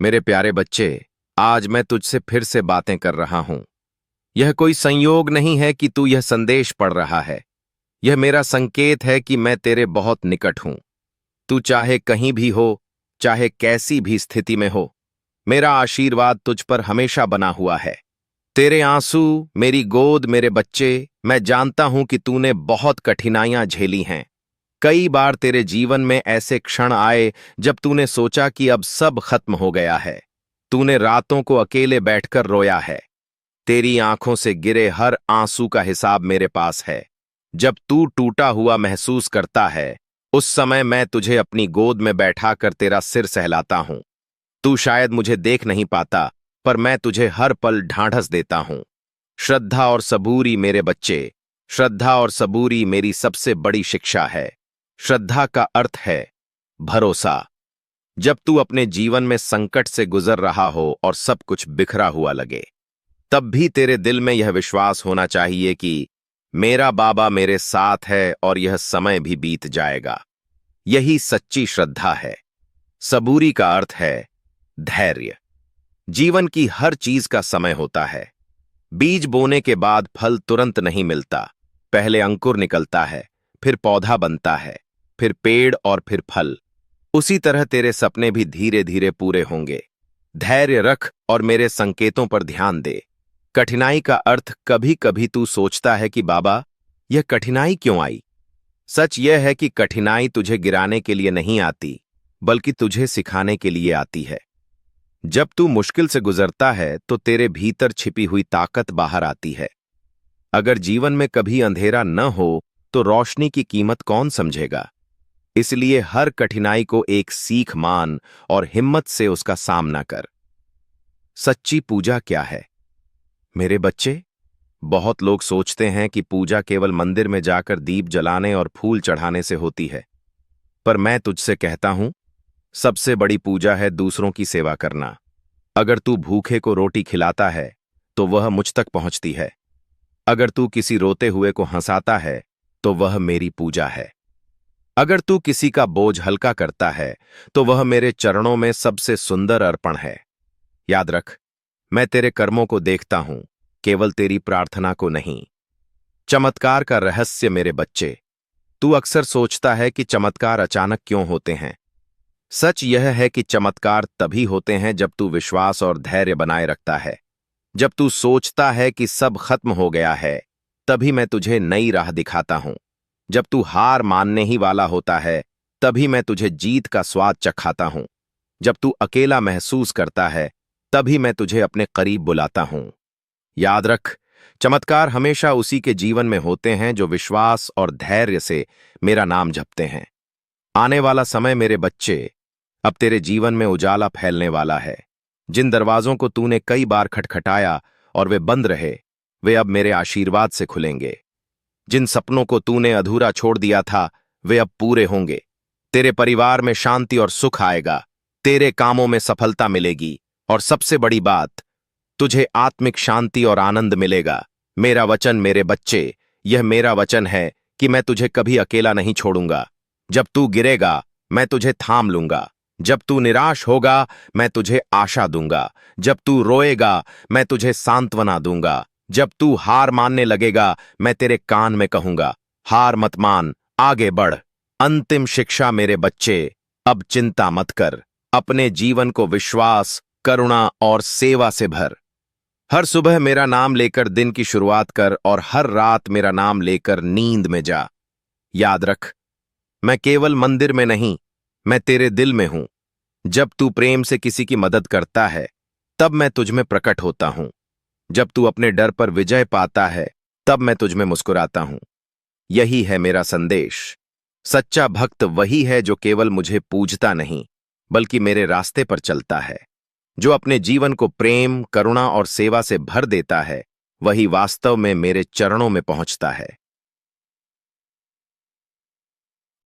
मेरे प्यारे बच्चे, आज मैं तुझसे फिर से बातें कर रहा हूं। यह कोई संयोग नहीं है कि तू यह संदेश पढ़ रहा है। यह मेरा संकेत है कि मैं तेरे बहुत निकट हूं। तू चाहे कहीं भी हो, चाहे कैसी भी स्थिति में हो, मेरा आशीर्वाद तुझ पर हमेशा बना हुआ है। तेरे आंसू, मेरी गोद, मेरे बच्चे, मैं जानता हूं कि तूने बहुत कठिनाइयां झेली हैं। कई बार तेरे जीवन में ऐसे क्षण आए जब तूने सोचा कि अब सब खत्म हो गया है। तूने रातों को अकेले बैठकर रोया है। तेरी आंखों से गिरे हर आंसू का हिसाब मेरे पास है। जब तू टूटा हुआ महसूस करता है, उस समय मैं तुझे अपनी गोद में बैठाकर तेरा सिर सहलाता हूं। तू शायद मुझे देख नहीं पाता, पर मैं तुझे हर पल ढांढस देता हूं। श्रद्धा और सबूरी मेरे बच्चे, श्रद्धा और सबूरी मेरी सबसे बड़ी शिक्षा है। श्रद्धा का अर्थ है भरोसा। जब तू अपने जीवन में संकट से गुजर रहा हो और सब कुछ बिखरा हुआ लगे, तब भी तेरे दिल में यह विश्वास होना चाहिए कि मेरा बाबा मेरे साथ है और यह समय भी बीत जाएगा। यही सच्ची श्रद्धा है। सबूरी का अर्थ है धैर्य। जीवन की हर चीज का समय होता है। बीज बोने के बाद फल तुरंत नहीं मिलता। पहले अंकुर निकलता है, फिर पौधा बनता है, फिर पेड़ और फिर फल। उसी तरह तेरे सपने भी धीरे धीरे पूरे होंगे। धैर्य रख और मेरे संकेतों पर ध्यान दे। कठिनाई का अर्थ कभी कभी तू सोचता है कि बाबा, यह कठिनाई क्यों आई? सच यह है कि कठिनाई तुझे गिराने के लिए नहीं आती, बल्कि तुझे सिखाने के लिए आती है। जब तू मुश्किल से गुजरता है तो तेरे भीतर छिपी हुई ताकत बाहर आती है। अगर जीवन में कभी अंधेरा न हो तो रोशनी की कीमत कौन समझेगा? इसलिए हर कठिनाई को एक सीख मान और हिम्मत से उसका सामना कर। सच्ची पूजा क्या है मेरे बच्चे? बहुत लोग सोचते हैं कि पूजा केवल मंदिर में जाकर दीप जलाने और फूल चढ़ाने से होती है, पर मैं तुझसे कहता हूं, सबसे बड़ी पूजा है दूसरों की सेवा करना। अगर तू भूखे को रोटी खिलाता है तो वह मुझ तक पहुंचती है। अगर तू किसी रोते हुए को हंसाता है तो वह मेरी पूजा है। अगर तू किसी का बोझ हल्का करता है तो वह मेरे चरणों में सबसे सुंदर अर्पण है। याद रख, मैं तेरे कर्मों को देखता हूं, केवल तेरी प्रार्थना को नहीं। चमत्कार का रहस्य मेरे बच्चे, तू अक्सर सोचता है कि चमत्कार अचानक क्यों होते हैं। सच यह है कि चमत्कार तभी होते हैं जब तू विश्वास और धैर्य बनाए रखता है। जब तू सोचता है कि सब खत्म हो गया है, तभी मैं तुझे नई राह दिखाता हूं। जब तू हार मानने ही वाला होता है, तभी मैं तुझे जीत का स्वाद चखाता हूं। जब तू अकेला महसूस करता है, तभी मैं तुझे अपने करीब बुलाता हूं। याद रख, चमत्कार हमेशा उसी के जीवन में होते हैं जो विश्वास और धैर्य से मेरा नाम जपते हैं। आने वाला समय मेरे बच्चे, अब तेरे जीवन में उजाला फैलने वाला है। जिन दरवाजों को तूने कई बार खटखटाया और वे बंद रहे, वे अब मेरे आशीर्वाद से खुलेंगे। जिन सपनों को तूने अधूरा छोड़ दिया था, वे अब पूरे होंगे। तेरे परिवार में शांति और सुख आएगा। तेरे कामों में सफलता मिलेगी और सबसे बड़ी बात, तुझे आत्मिक शांति और आनंद मिलेगा। मेरा वचन मेरे बच्चे, यह मेरा वचन है कि मैं तुझे कभी अकेला नहीं छोड़ूंगा। जब तू गिरेगा, मैं तुझे थाम लूंगा। जब तू निराश होगा, मैं तुझे आशा दूंगा। जब तू रोएगा, मैं तुझे सांत्वना दूंगा। जब तू हार मानने लगेगा, मैं तेरे कान में कहूंगा, हार मत मान, आगे बढ़। अंतिम शिक्षा मेरे बच्चे, अब चिंता मत कर। अपने जीवन को विश्वास, करुणा और सेवा से भर। हर सुबह मेरा नाम लेकर दिन की शुरुआत कर और हर रात मेरा नाम लेकर नींद में जा। याद रख, मैं केवल मंदिर में नहीं, मैं तेरे दिल में हूं। जब तू प्रेम से किसी की मदद करता है, तब मैं तुझ में प्रकट होता हूं। जब तू अपने डर पर विजय पाता है, तब मैं तुझ में मुस्कुराता हूं। यही है मेरा संदेश। सच्चा भक्त वही है जो केवल मुझे पूजता नहीं, बल्कि मेरे रास्ते पर चलता है। जो अपने जीवन को प्रेम, करुणा और सेवा से भर देता है, वही वास्तव में मेरे चरणों में पहुंचता है।